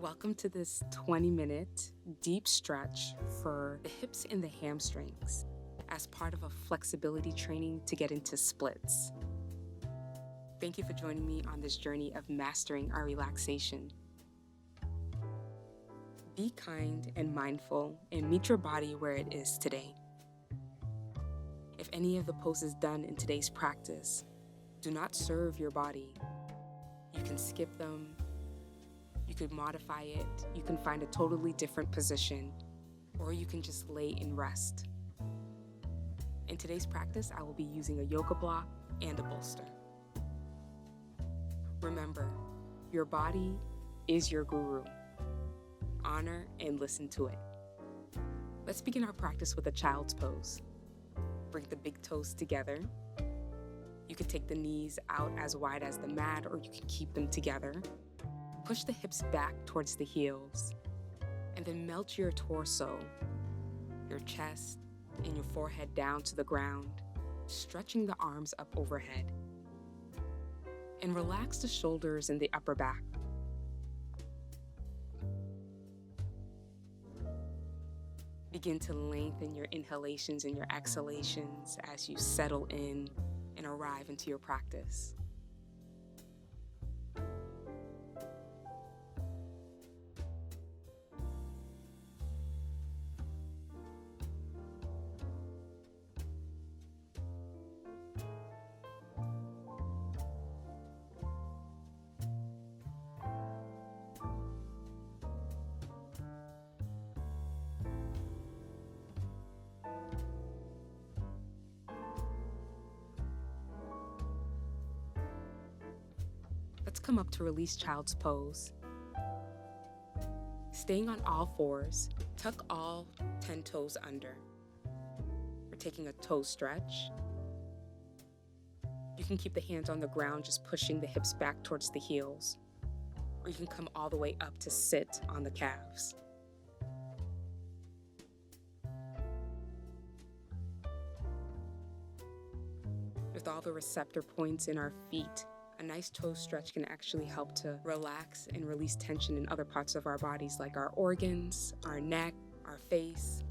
Welcome to this 20-minute deep stretch for the hips and the hamstrings as part of a flexibility training to get into splits. Thank you for joining me on this journey of mastering our relaxation. Be kind and mindful and meet your body where it is today. If any of the poses done in today's practice do not serve your body, you can skip them. You could modify it, you can find a totally different position, or you can just lay and rest. In today's practice, I will be using a yoga block and a bolster. Remember, your body is your guru. Honor and listen to it. Let's begin our practice with a child's pose. Bring the big toes together. You can take the knees out as wide as the mat, or you can keep them together. Push the hips back towards the heels, and then melt your torso, your chest, and your forehead down to the ground, stretching the arms up overhead. And relax the shoulders and the upper back. Begin to lengthen your inhalations and your exhalations as you settle in and arrive into your practice. Let's come up to release child's pose. Staying on all fours, tuck all 10 toes under. We're taking a toe stretch. You can keep the hands on the ground, just pushing the hips back towards the heels. Or you can come all the way up to sit on the calves. With all the receptor points in our feet, a nice toe stretch can actually help to relax and release tension in other parts of our bodies, like our organs, our neck, our face.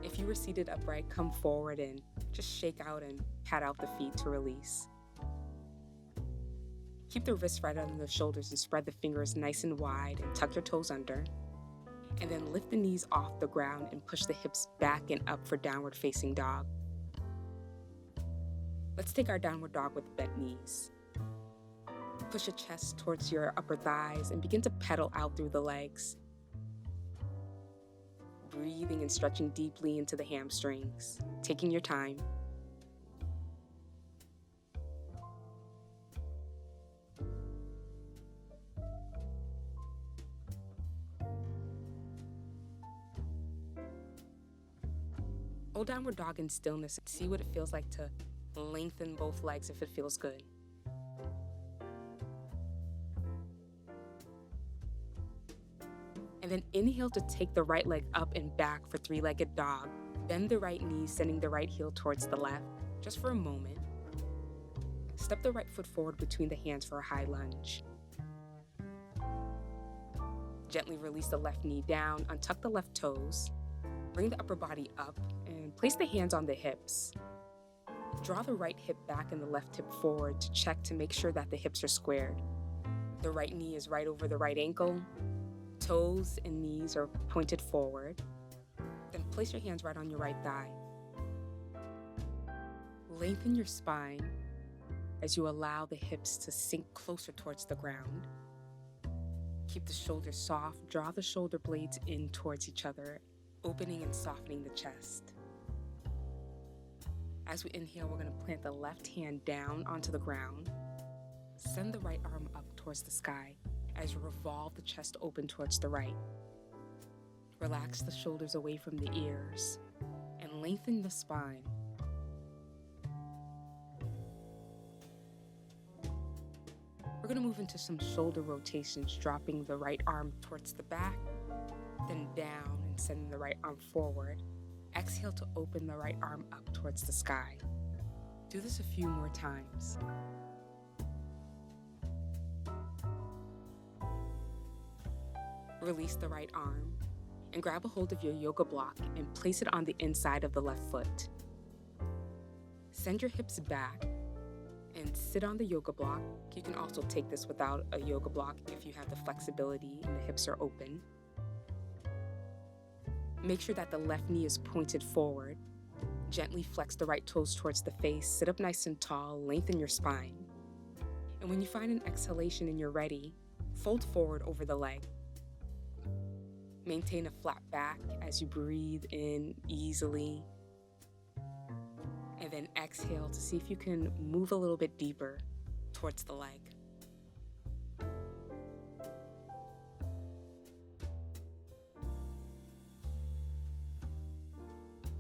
If you were seated upright, come forward and just shake out and pat out the feet to release. Keep the wrists right under the shoulders and spread the fingers nice and wide and tuck your toes under. And then lift the knees off the ground and push the hips back and up for downward facing dog. Let's take our downward dog with bent knees. Push your chest towards your upper thighs and begin to pedal out through the legs. Breathing and stretching deeply into the hamstrings, taking your time. Hold downward dog in stillness and see what it feels like to lengthen both legs if it feels good. And then inhale to take the right leg up and back for three-legged dog. Bend the right knee, sending the right heel towards the left, just for a moment. Step the right foot forward between the hands for a high lunge. Gently release the left knee down, untuck the left toes. Bring the upper body up and place the hands on the hips. Draw the right hip back and the left hip forward to check to make sure that the hips are squared. The right knee is right over the right ankle. Toes and knees are pointed forward. Then place your hands right on your right thigh. Lengthen your spine as you allow the hips to sink closer towards the ground. Keep the shoulders soft. Draw the shoulder blades in towards each other, opening and softening the chest. As we inhale, we're going to plant the left hand down onto the ground. Send the right arm up towards the sky as you revolve the chest open towards the right. Relax the shoulders away from the ears and lengthen the spine. We're going to move into some shoulder rotations, dropping the right arm towards the back, then down and sending the right arm forward. Exhale to open the right arm up towards the sky. Do this a few more times. Release the right arm and grab a hold of your yoga block and place it on the inside of the left foot. Send your hips back and sit on the yoga block. You can also take this without a yoga block if you have the flexibility and the hips are open. Make sure that the left knee is pointed forward. Gently flex the right toes towards the face, sit up nice and tall, lengthen your spine. And when you find an exhalation and you're ready, fold forward over the leg. Maintain a flat back as you breathe in easily. And then exhale to see if you can move a little bit deeper towards the leg.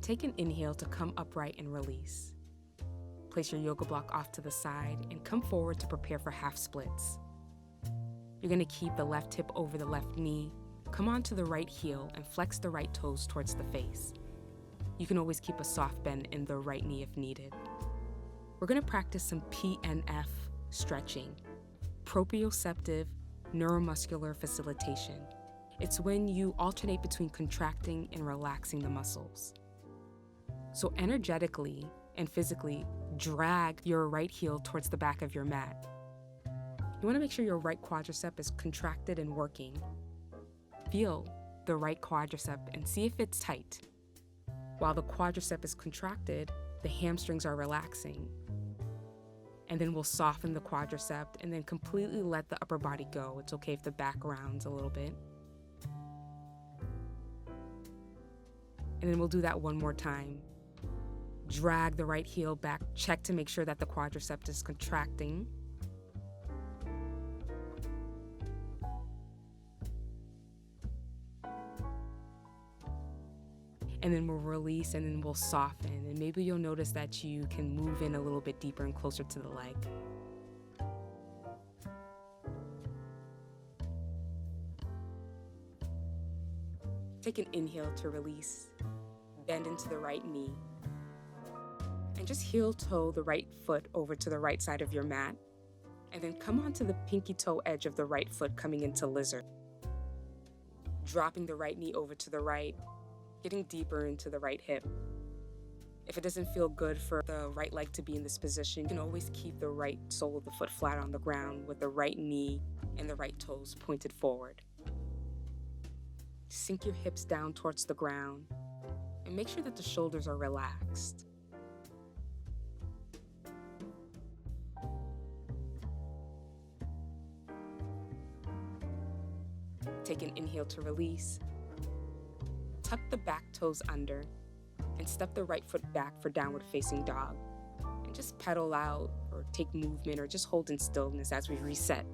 Take an inhale to come upright and release. Place your yoga block off to the side and come forward to prepare for half splits. You're going to keep the left hip over the left knee, come onto the right heel and flex the right toes towards the face. You can always keep a soft bend in the right knee if needed. We're going to practice some PNF stretching, proprioceptive neuromuscular facilitation. It's when you alternate between contracting and relaxing the muscles. So energetically and physically, drag your right heel towards the back of your mat. You want to make sure your right quadricep is contracted and working. Feel the right quadricep and see if it's tight. While the quadricep is contracted, the hamstrings are relaxing. And then we'll soften the quadricep and then completely let the upper body go. It's okay if the back rounds a little bit. And then we'll do that one more time. Drag the right heel back, check to make sure that the quadricep is contracting. And then we'll release and then we'll soften. And maybe you'll notice that you can move in a little bit deeper and closer to the leg. Take an inhale to release. Bend into the right knee. And just heel toe the right foot over to the right side of your mat. And then come onto the pinky toe edge of the right foot coming into lizard. Dropping the right knee over to the right, getting deeper into the right hip. If it doesn't feel good for the right leg to be in this position, you can always keep the right sole of the foot flat on the ground with the right knee and the right toes pointed forward. Sink your hips down towards the ground and make sure that the shoulders are relaxed. Take an inhale to release. Tuck the back toes under and step the right foot back for downward facing dog. And just pedal out or take movement or just hold in stillness as we reset.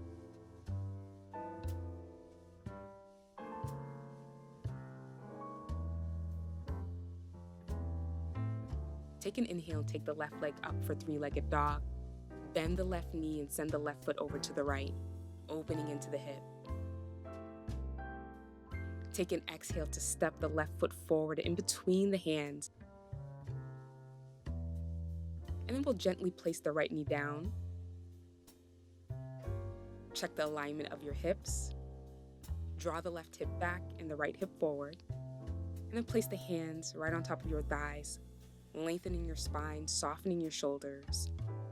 Take an inhale and take the left leg up for three-legged dog. Bend the left knee and send the left foot over to the right, opening into the hip. Take an exhale to step the left foot forward in between the hands. And then we'll gently place the right knee down. Check the alignment of your hips. Draw the left hip back and the right hip forward. And then place the hands right on top of your thighs, lengthening your spine, softening your shoulders,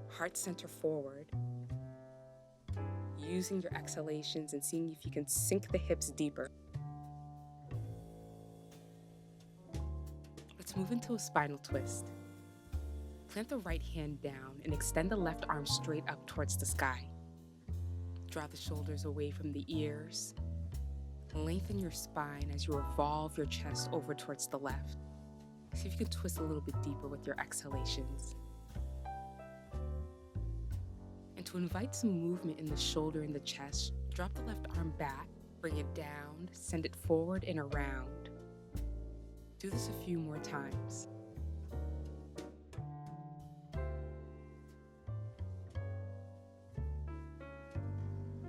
heart center forward. Using your exhalations and seeing if you can sink the hips deeper. Let's move into a spinal twist. Plant the right hand down and extend the left arm straight up towards the sky. Draw the shoulders away from the ears. Lengthen your spine as you revolve your chest over towards the left. See if you can twist a little bit deeper with your exhalations. And to invite some movement in the shoulder and the chest, drop the left arm back, bring it down, send it forward and around. Do this a few more times.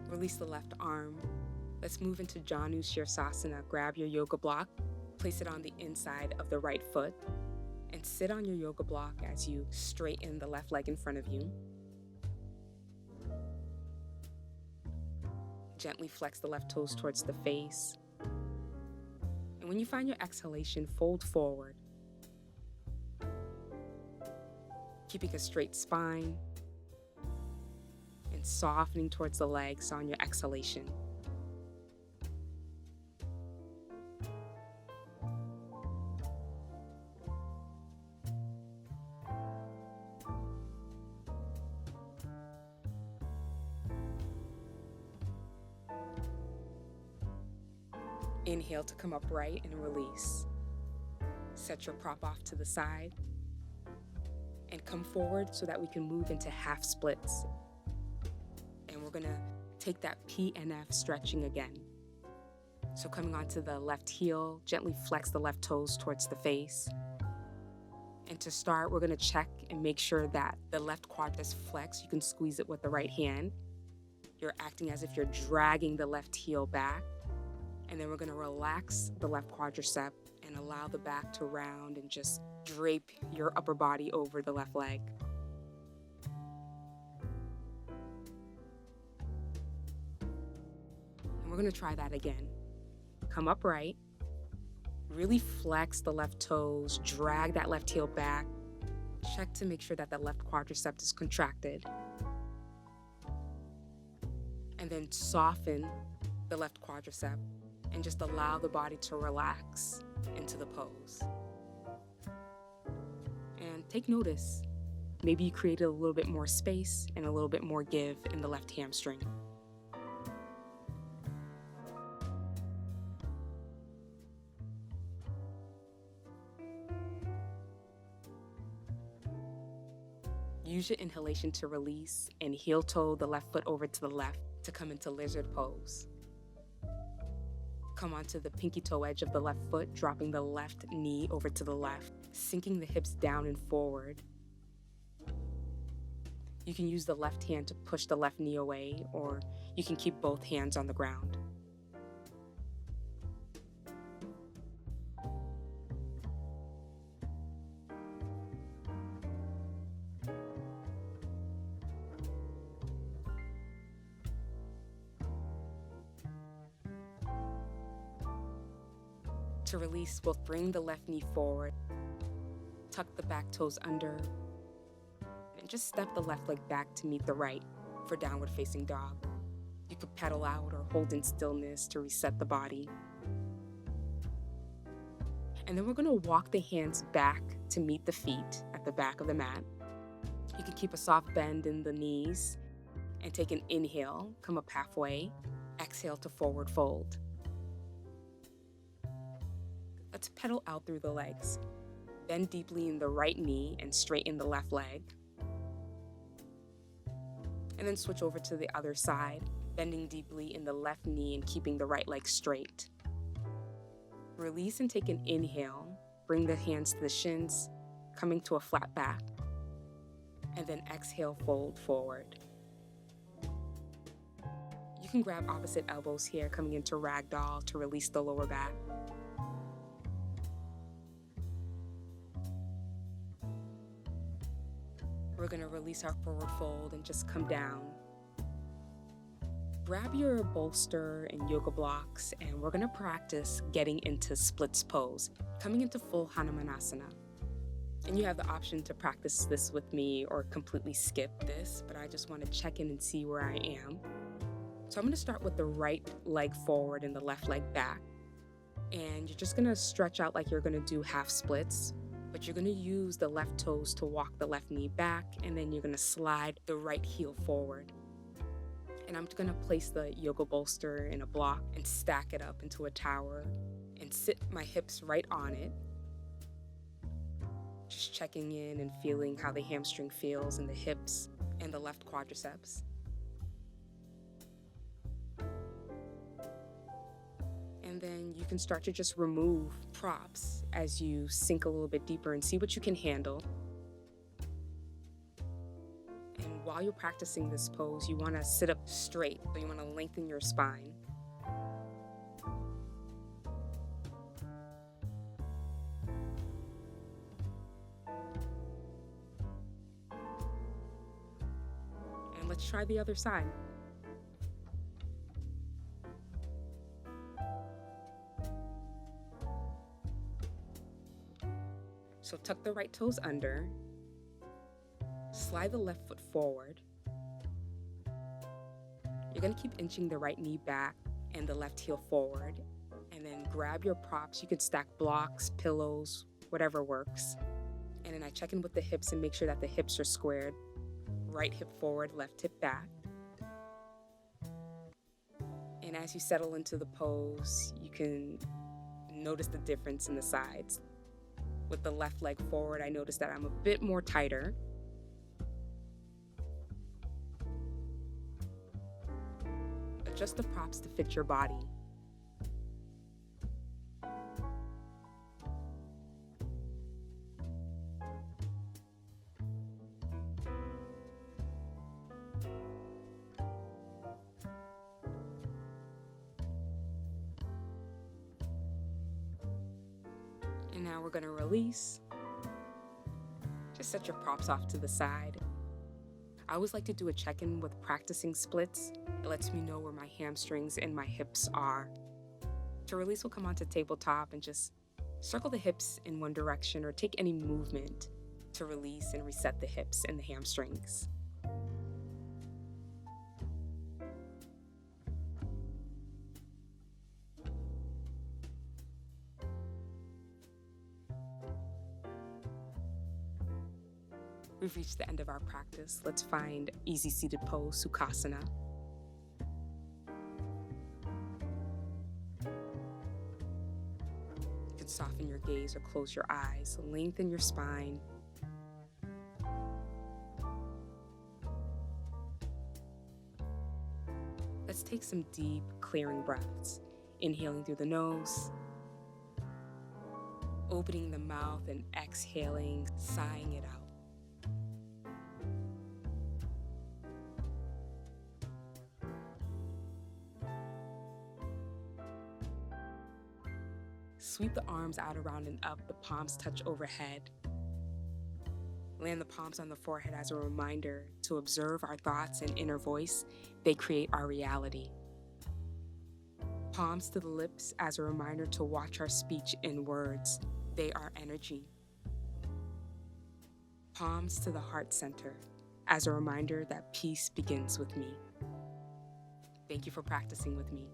Release the left arm. Let's move into Janu Shirsasana. Grab your yoga block, place it on the inside of the right foot, And sit on your yoga block as you straighten the left leg in front of you. Gently flex the left toes towards the face. And when you find your exhalation, fold forward. Keeping a straight spine and softening towards the legs on your exhalation. Inhale to come upright and release. Set your prop off to the side and come forward so that we can move into half splits. And we're gonna take that PNF stretching again. So coming onto the left heel, gently flex the left toes towards the face. And to start, we're gonna check and make sure that the left quad is flexed. You can squeeze it with the right hand. You're acting as if you're dragging the left heel back. And then we're gonna relax the left quadricep and allow the back to round and just drape your upper body over the left leg. And we're gonna try that again. Come upright, really flex the left toes, drag that left heel back. Check to make sure that the left quadricep is contracted. And then soften the left quadricep and just allow the body to relax into the pose. And take notice. Maybe you created a little bit more space and a little bit more give in the left hamstring. Use your inhalation to release and heel toe the left foot over to the left to come into lizard pose. Come onto the pinky toe edge of the left foot, dropping the left knee over to the left, sinking the hips down and forward. You can use the left hand to push the left knee away, or you can keep both hands on the ground. To release, we'll bring the left knee forward, tuck the back toes under, and just step the left leg back to meet the right for downward facing dog. You could pedal out or hold in stillness to reset the body. And then we're gonna walk the hands back to meet the feet at the back of the mat. You can keep a soft bend in the knees and take an inhale, come up halfway, exhale to forward fold. Let's pedal out through the legs. Bend deeply in the right knee and straighten the left leg. And then switch over to the other side, bending deeply in the left knee and keeping the right leg straight. Release and take an inhale. Bring the hands to the shins, coming to a flat back. And then exhale, fold forward. You can grab opposite elbows here, coming into ragdoll to release the lower back. We're gonna release our forward fold and just come down. Grab your bolster and yoga blocks, and we're gonna practice getting into splits pose, coming into full Hanumanasana. And you have the option to practice this with me or completely skip this, but I just wanna check in and see where I am. So I'm gonna start with the right leg forward and the left leg back. And you're just gonna stretch out like you're gonna do half splits. But you're gonna use the left toes to walk the left knee back, and then you're gonna slide the right heel forward. And I'm gonna place the yoga bolster in a block and stack it up into a tower and sit my hips right on it. Just checking in and feeling how the hamstring feels in the hips and the left quadriceps. And then you can start to just remove props as you sink a little bit deeper and see what you can handle. And while you're practicing this pose, you want to sit up straight. So you want to lengthen your spine. Let's try the other side. So tuck the right toes under, slide the left foot forward. You're gonna keep inching the right knee back and the left heel forward, and then grab your props. You can stack blocks, pillows, whatever works. And then I check in with the hips and make sure that the hips are squared. Right hip forward, left hip back. And as you settle into the pose, you can notice the difference in the sides. With the left leg forward, I notice that I'm a bit more tighter. Adjust the props to fit your body. And now we're going to release. Just set your props off to the side. I always like to do a check-in with practicing splits. It lets me know where my hamstrings and my hips are. To release, we'll come onto tabletop and just circle the hips in one direction or take any movement to release and reset the hips and the hamstrings. We've reached the end of our practice. Let's find easy seated pose, Sukhasana. You can soften your gaze or close your eyes. Lengthen your spine. Let's take some deep, clearing breaths. Inhaling through the nose, opening the mouth and exhaling, sighing it out. Sweep the arms out, around and up, the palms touch overhead. Land the palms on the forehead as a reminder to observe our thoughts and inner voice. They create our reality. Palms to the lips as a reminder to watch our speech in words. They are energy. Palms to the heart center as a reminder that peace begins with me. Thank you for practicing with me.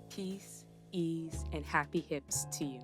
Peace, ease, and happy hips to you.